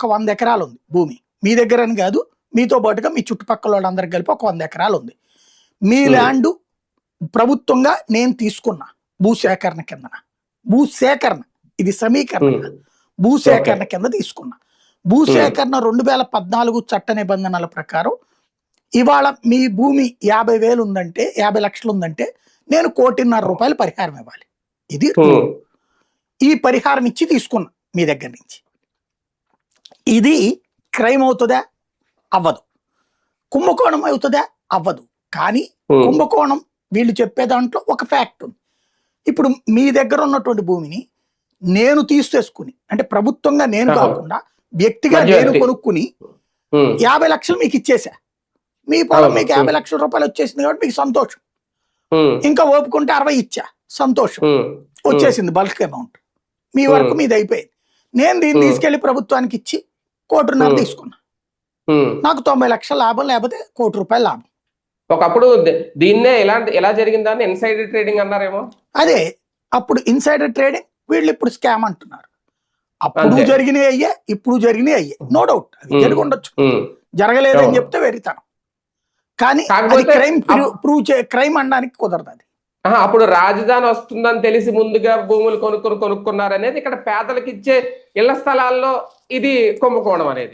ఒక 100 ఎకరాలు ఉంది భూమి. మీ దగ్గర అని కాదు, మీతో పాటుగా మీ చుట్టుపక్కల వాళ్ళందరికి కలిపి ఒక 100 ఎకరాలు ఉంది. మీ ల్యాండ్ ప్రభుత్వంగా నేను తీసుకున్నా భూసేకరణ కిందన. భూసేకరణ, ఇది సమీకరణ, భూసేకరణ కింద తీసుకున్నా. భూసేకరణ 2014 చట్ట నిబంధనల ప్రకారం ఇవాళ మీ భూమి 50,000 ఉందంటే, 50 లక్షలు ఉందంటే నేను ₹1,50,00,000 పరిహారం ఇవ్వాలి. ఇది ఈ పరిహారం ఇచ్చి తీసుకున్నా మీ దగ్గర నుంచి. ఇది క్రైమ్ అవుతుందా? అవ్వదు. కుంభకోణం అవుతుందా? అవ్వదు. కానీ కుంభకోణం వీళ్ళు చెప్పే దాంట్లో ఒక ఫ్యాక్ట్ ఉంది. ఇప్పుడు మీ దగ్గర ఉన్నటువంటి భూమిని నేను తీసుకుని, అంటే ప్రభుత్వంగా నేను కాకుండా వ్యక్తిగా నేను కొనుక్కుని 50 లక్షలు మీకు ఇచ్చేసా. మీ పొలం మీకు 50 లక్షల రూపాయలు వచ్చేసింది కాబట్టి మీకు సంతోషం. ఇంకా ఓపుకుంటే 60 ఇచ్చా, సంతోషం, వచ్చేసింది బల్క్ అమౌంట్. మీ వరకు మీది అయిపోయింది. నేను దీన్ని తీసుకెళ్లి ప్రభుత్వానికి ఇచ్చి ₹1,50,00,000 తీసుకున్నా. నాకు 90 లక్షల లాభం, లేకపోతే ₹1,00,00,000 లాభం. ఒకప్పుడు దీన్నే ఎలా జరిగిందని ఇన్సైడర్ ట్రేడింగ్ అన్నారేమో. అదే అప్పుడు ఇన్సైడర్ ట్రేడింగ్, వీళ్ళు ఇప్పుడు స్కామ్ అంటున్నారు. అప్పుడు జరిగినాయి అయ్యే, ఇప్పుడు జరిగినాయి అయ్యే, నో డౌట్. అది జరిగి ఉండొచ్చు, జరగలేదని చెప్తే వెరితనం. కానీ క్రైమ్ అనడానికి కుదరదు. అది అప్పుడు రాజధాని వస్తుందని తెలిసి ముందుగా భూములు కొనుక్కున్నారు అనేది ఇక్కడ పేదలకు ఇచ్చే ఇళ్ల స్థలాల్లో ఇది కుంభకోణం అనేది.